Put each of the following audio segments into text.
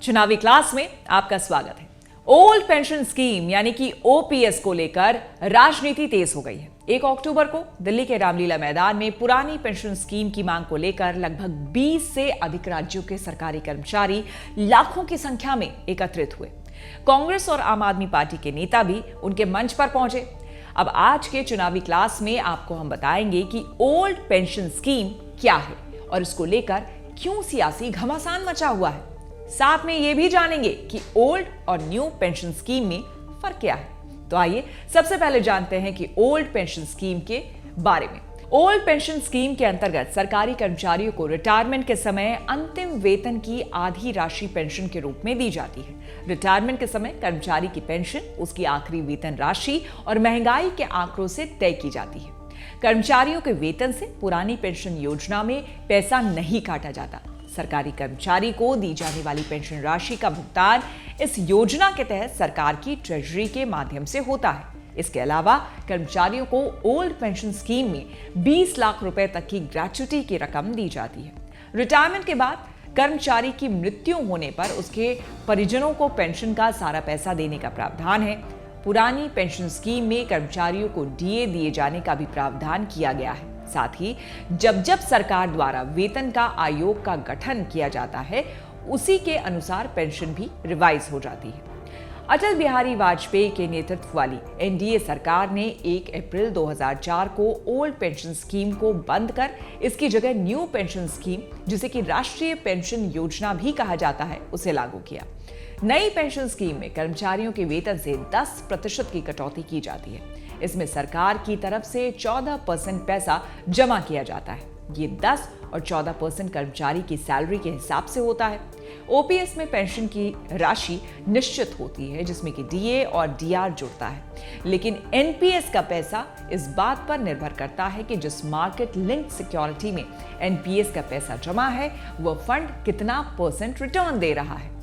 चुनावी क्लास में आपका स्वागत है। ओल्ड पेंशन स्कीम यानी कि ओपीएस को लेकर राजनीति तेज हो गई है। 1 अक्टूबर को दिल्ली के रामलीला मैदान में पुरानी पेंशन स्कीम की मांग को लेकर लगभग 20 से अधिक राज्यों के सरकारी कर्मचारी लाखों की संख्या में एकत्रित हुए। कांग्रेस और आम आदमी पार्टी के नेता भी उनके मंच पर पहुंचे। अब आज के चुनावी क्लास में आपको हम बताएंगे कि ओल्ड पेंशन स्कीम क्या है और इसको लेकर क्यों सियासी घमासान मचा हुआ है। साथ में ये भी जानेंगे कि ओल्ड और न्यू पेंशन स्कीम में फर्क क्या है। तो आइए सबसे पहले जानते हैं कि ओल्ड पेंशन स्कीम के बारे में। ओल्ड पेंशन स्कीम के अंतर्गत सरकारी कर्मचारियों को रिटायरमेंट के समय अंतिम वेतन की आधी राशि पेंशन के रूप में दी जाती है। रिटायरमेंट के समय कर्मचारी की पेंशन उसकी आखिरी वेतन राशि और महंगाई के आंकड़ों से तय की जाती है। कर्मचारियों के वेतन से पुरानी पेंशन योजना में पैसा नहीं काटा जाता। सरकारी कर्मचारी को दी जाने वाली पेंशन राशि का भुगतान इस योजना के तहत सरकार की ट्रेजरी के माध्यम से होता है। इसके अलावा कर्मचारियों को ओल्ड पेंशन स्कीम में 20 लाख रुपए तक की ग्रेच्युटी की रकम दी जाती है। रिटायरमेंट के बाद कर्मचारी की मृत्यु होने पर उसके परिजनों को पेंशन का सारा पैसा देने का प्रावधान है। पुरानी पेंशन स्कीम में कर्मचारियों को डीए दिए जाने का भी प्रावधान किया गया है। साथ ही जब सरकार द्वारा वेतन का आयोग का गठन किया जाता है, उसी के अनुसार पेंशन भी रिवाइज हो जाती है। अटल बिहारी वाजपेयी के नेतृत्व वाली एनडीए सरकार ने 1 अप्रैल 2004 को ओल्ड पेंशन स्कीम को बंद कर इसकी जगह न्यू पेंशन स्कीम, जिसे कि राष्ट्रीय पेंशन योजना भी कहा जाता है, उसे लागू किया। नई पेंशन स्कीम में कर्मचारियों के वेतन से 10% की कटौती की जाती है। इसमें सरकार की तरफ से 14% पैसा जमा किया जाता है। ये 10 और 14% कर्मचारी की सैलरी के हिसाब से होता है। ओपीएस में पेंशन की राशि निश्चित होती है, जिसमें कि डीए और डीआर जुड़ता है, लेकिन एनपीएस का पैसा इस बात पर निर्भर करता है कि जिस मार्केट लिंक्ड सिक्योरिटी में एनपीएस का पैसा जमा है, वह फंड कितना % रिटर्न दे रहा है।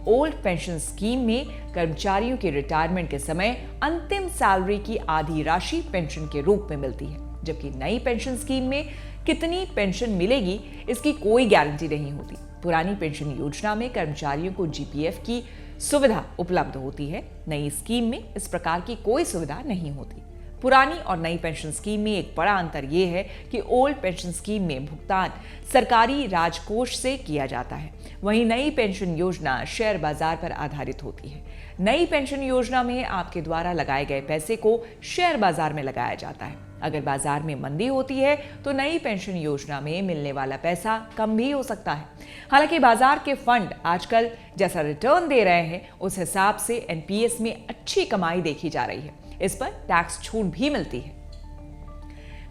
ओल्ड पेंशन स्कीम में कर्मचारियों की रिटायरमेंट के समय अंतिम सैलरी की आधी राशि पेंशन के रूप में मिलती है, जबकि नई पेंशन स्कीम में कितनी पेंशन मिलेगी इसकी कोई गारंटी नहीं होती। पुरानी पेंशन योजना में कर्मचारियों को जीपीएफ की सुविधा उपलब्ध होती है। नई स्कीम में इस प्रकार की कोई सुविधा नहीं होती। पुरानी और नई पेंशन स्कीम में एक बड़ा अंतर यह है कि ओल्ड पेंशन स्कीम में भुगतान सरकारी राजकोष से किया जाता है, वहीं नई पेंशन योजना शेयर बाजार पर आधारित होती है। नई पेंशन योजना में आपके द्वारा लगाए गए पैसे को शेयर बाजार में लगाया जाता है। अगर बाजार में मंदी होती है तो नई पेंशन योजना में मिलने वाला पैसा कम भी हो सकता है। हालांकि बाजार के फंड आजकल जैसा रिटर्न दे रहे हैं, उस हिसाब से एनपीएस में अच्छी कमाई देखी जा रही है। इस पर टैक्स छूट भी मिलती है।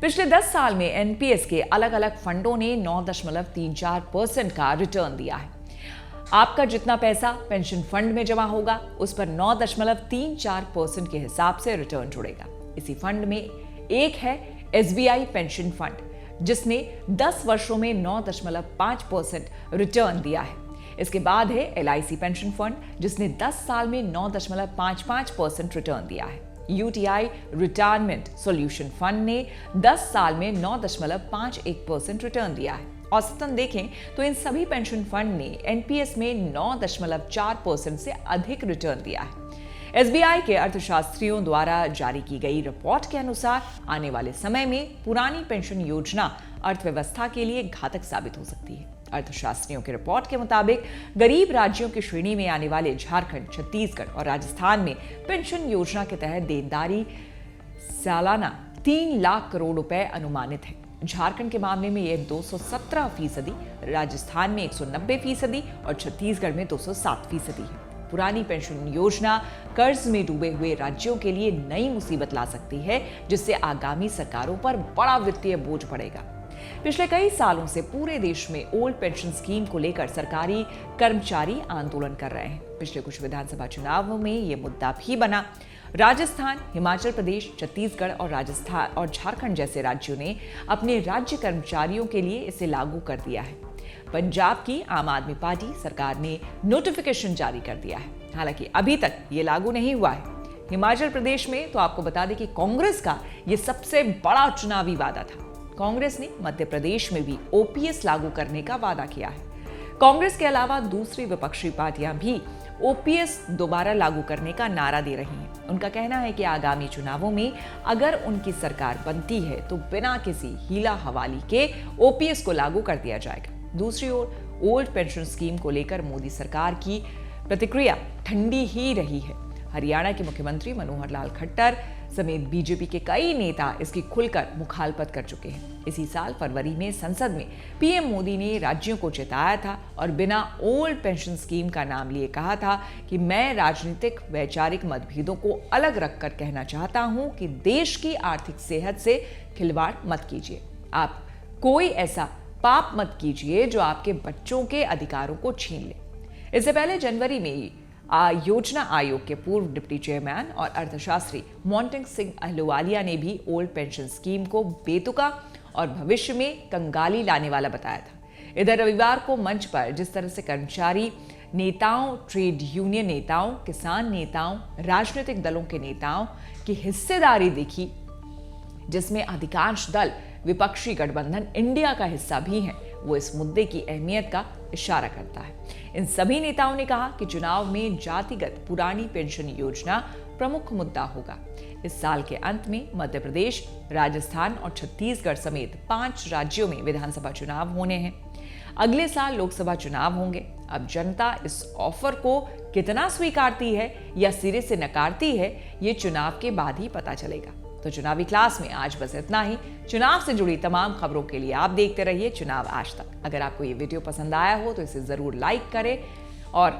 पिछले 10 साल में एनपीएस के अलग अलग फंडों ने 9.34% का रिटर्न दिया है। आपका जितना पैसा पेंशन फंड में जमा होगा, उस पर 9.34% के हिसाब से रिटर्न जुड़ेगा। इसी फंड में एक है एसबीआई पेंशन फंड, जिसने 10 वर्षों में 9.5% रिटर्न दिया है। इसके बाद है एलआईसी पेंशन फंड, जिसने 10 साल में 9.55% रिटर्न दिया है। यूटीआई रिटायरमेंट सॉल्यूशन फंड ने 10 साल में 9.51% रिटर्न दिया है। औसतन देखें तो इन सभी पेंशन फंड ने एनपीएस में 9.4% से अधिक रिटर्न दिया है। एसबीआई के अर्थशास्त्रियों द्वारा जारी की गई रिपोर्ट के अनुसार आने वाले समय में पुरानी पेंशन योजना अर्थव्यवस्था के लिए घातक साबित हो सकती है। अर्थशास्त्रियों की रिपोर्ट के मुताबिक गरीब राज्यों की श्रेणी में आने वाले झारखंड, छत्तीसगढ़ और राजस्थान में पेंशन योजना के तहत देनदारी सालाना 3 लाख करोड़ रुपए अनुमानित है। झारखंड के मामले में यह 217%, राजस्थान में 190% और छत्तीसगढ़ में 207% है। पुरानी पेंशन योजना कर्ज में डूबे हुए राज्यों के लिए नई मुसीबत ला सकती है, जिससे आगामी सरकारों पर बड़ा वित्तीय बोझ पड़ेगा। पिछले कई सालों से पूरे देश में ओल्ड पेंशन स्कीम को लेकर सरकारी कर्मचारी आंदोलन कर रहे हैं। पिछले कुछ विधानसभा चुनावों में ये मुद्दा भी बना। राजस्थान, हिमाचल प्रदेश, छत्तीसगढ़ और झारखंड जैसे राज्यों ने अपने राज्य कर्मचारियों के लिए इसे लागू कर दिया है। पंजाब की आम आदमी पार्टी सरकार ने नोटिफिकेशन जारी कर दिया है, हालांकि अभी तक ये लागू नहीं हुआ है। हिमाचल प्रदेश में तो आपको बता दें कि कांग्रेस का ये सबसे बड़ा चुनावी वादा था। कांग्रेस ने मध्य प्रदेश में भी ओपीएस लागू करने का वादा किया है। कांग्रेस के अलावा दूसरी विपक्षी पार्टियां भी ओपीएस दोबारा लागू करने का नारा दे रही हैं। उनका कहना है कि आगामी चुनावों में अगर उनकी सरकार बनती है तो बिना किसी हीला हवाली के ओपीएस को लागू कर दिया जाएगा। दूसरी ओर ओल्ड पेंशन स्कीम को लेकर मोदी सरकार की प्रतिक्रिया ठंडी ही रही है। हरियाणा के मुख्यमंत्री मनोहर लाल खट्टर समेत बीजेपी के कई नेता इसकी खुलकर मुखालफत कर चुके हैं। इसी साल फरवरी में संसद में पीएम मोदी ने राज्यों को चेताया था और बिना ओल्ड पेंशन स्कीम का नाम लिए कहा था कि मैं राजनीतिक वैचारिक मतभेदों को अलग रखकर कहना चाहता हूं कि देश की आर्थिक सेहत से खिलवाड़ मत कीजिए। आप कोई ऐसा पाप मत कीजिए जो आपके बच्चों के अधिकारों को छीन ले। इससे पहले जनवरी में योजना आयोग के पूर्व डिप्टी चेयरमैन और अर्थशास्त्री मोंटेक सिंह अहलुवालिया ने भी ओल्ड पेंशन स्कीम को बेतुका और भविष्य में कंगाली लाने वाला बताया था। इधर रविवार को मंच पर जिस तरह से कर्मचारी नेताओं, ट्रेड यूनियन नेताओं, किसान नेताओं, राजनीतिक दलों के नेताओं की हिस्सेदारी दिखी, जिसमें अधिकांश दल विपक्षी गठबंधन इंडिया का हिस्सा भी हैं, वो इस मुद्दे की अहमियत का इशारा करता है। इन सभी नेताओं ने कहा कि चुनाव में जातिगत पुरानी पेंशन योजना प्रमुख मुद्दा होगा। इस साल के अंत में मध्य प्रदेश, राजस्थान और छत्तीसगढ़ समेत 5 राज्यों में विधानसभा चुनाव होने हैं। अगले साल लोकसभा चुनाव होंगे। अब जनता इस ऑफर को कितना स्वीकारती है या सिरे से नकारती है, ये चुनाव के बाद ही पता चलेगा। तो चुनावी क्लास में आज बस इतना ही। चुनाव से जुड़ी तमाम खबरों के लिए आप देखते रहिए चुनाव आज तक। अगर आपको ये वीडियो पसंद आया हो तो इसे जरूर लाइक करें और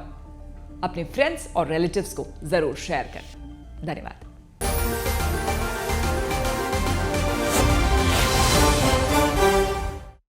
अपने फ्रेंड्स और रिलेटिव्स को जरूर शेयर करें। धन्यवाद।